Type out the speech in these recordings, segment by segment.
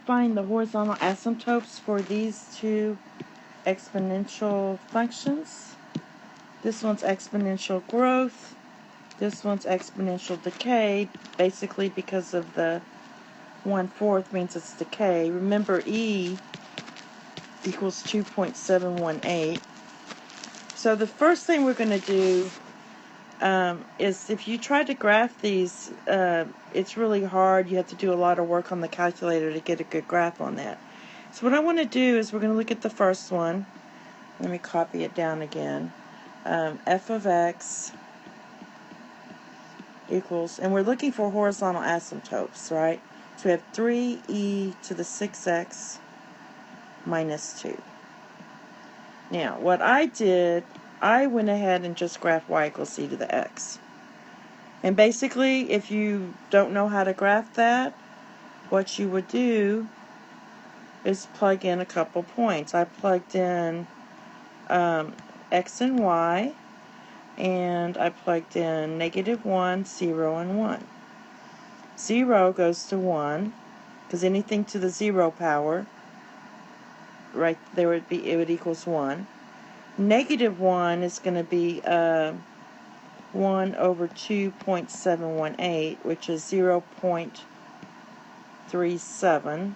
find the horizontal asymptotes for these two exponential functions. This one's exponential growth. This one's exponential decay, basically because of the 1/4 means it's decay. Remember, E equals 2.718. So the first thing we're going to do is, if you try to graph these, it's really hard. You have to do a lot of work on the calculator to get a good graph on that. So what I want to do is we're going to look at the first one. Let me copy it down again. F of x equals, and we're looking for horizontal asymptotes, right? So we have 3e to the 6x minus 2. Now, what I did, I went ahead and just graphed y equals c to the x. And basically, if you don't know how to graph that, what you would do is plug in a couple points. I plugged in x and y, and I plugged in -1, 0, and 1. 0 goes to 1, because anything to the 0 power, right there it would equals 1. -1 is going to be 1 over 2.718, which is 0.37.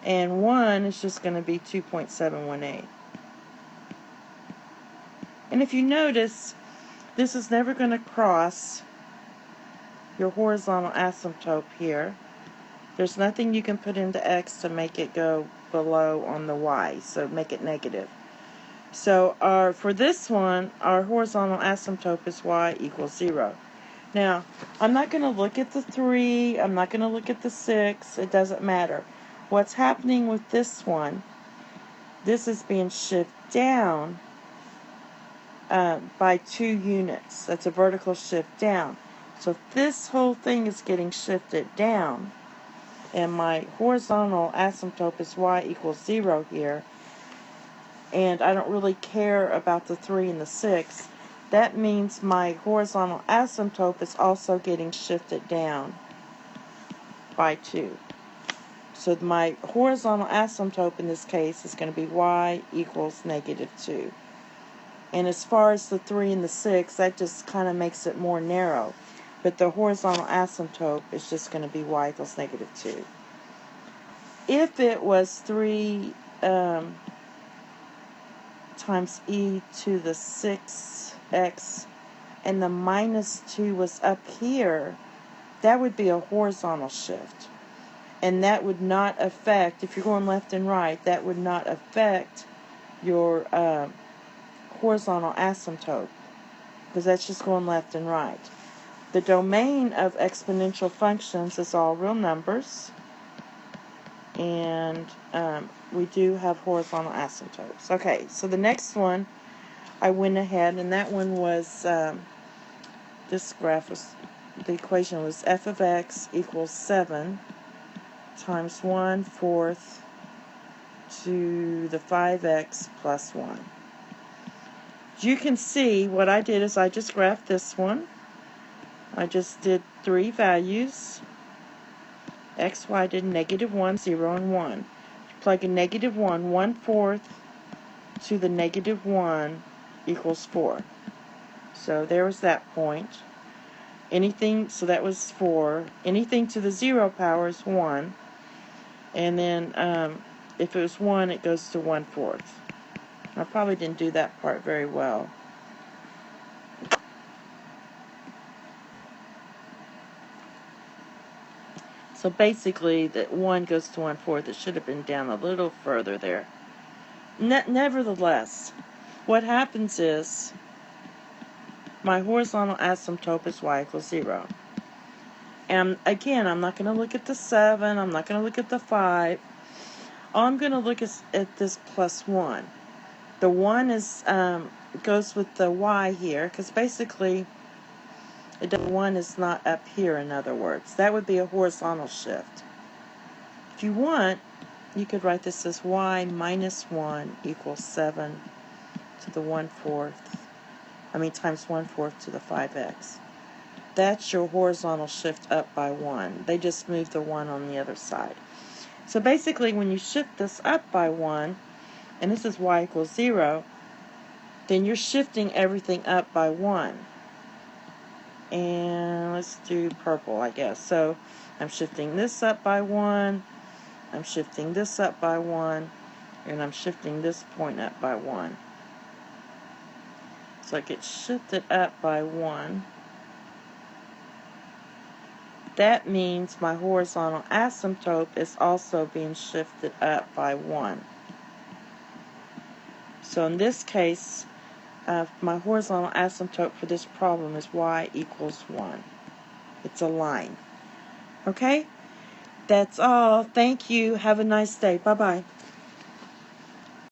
And 1 is just going to be 2.718. And if you notice, this is never going to cross your horizontal asymptote here. There's nothing you can put into x to make it go below on the y, so make it negative. So for this one, our horizontal asymptote is y equals 0. Now, I'm not going to look at the 3, I'm not going to look at the 6, it doesn't matter. What's happening with this one, this is being shifted down by 2 units. That's a vertical shift down. So this whole thing is getting shifted down, and my horizontal asymptote is y equals 0 here, and I don't really care about the 3 and the 6. That means my horizontal asymptote is also getting shifted down by 2. So my horizontal asymptote in this case is going to be y equals -2. And as far as the 3 and the 6, that just kind of makes it more narrow. But the horizontal asymptote is just going to be y equals -2. If it was 3 times e to the 6x and the -2 was up here, that would be a horizontal shift. And that would not affect, if you're going left and right, that would not affect your horizontal asymptote, because that's just going left and right. The domain of exponential functions is all real numbers, and we do have horizontal asymptotes. Okay, so the next one, I went ahead, and that one was, this graph was, the equation was f of x equals 7 times 1/4 to the 5x plus 1. You can see what I did is I just graphed this one. I just did 3 values. X, Y did -1, 0, and 1. Plug in -1, 1/4 to the -1 equals 4. So there was that point. Anything, so that was 4. Anything to the 0 power is 1. And then if it was 1, it goes to 1/4. I probably didn't do that part very well. So basically, that 1 goes to 1/4. It should have been down a little further there. Nevertheless, what happens is my horizontal asymptote is y equals 0. And again, I'm not going to look at the 7. I'm not going to look at the 5. All I'm going to look at this plus 1. The 1 is goes with the y here, because basically the 1 is not up here, in other words. That would be a horizontal shift. If you want, you could write this as y minus 1 equals 7 to the 1/4. Times 1/4 to the 5x. that's your horizontal shift up by 1. They just move the 1 on the other side. So basically, when you shift this up by 1, and this is y equals 0, then you're shifting everything up by 1. And let's do purple, I guess. So I'm shifting this up by 1, I'm shifting this up by 1, and I'm shifting this point up by 1. So it gets shifted up by 1. That means my horizontal asymptote is also being shifted up by 1. So in this case, my horizontal asymptote for this problem is y equals 1. It's a line. Okay? That's all. Thank you. Have a nice day. Bye-bye.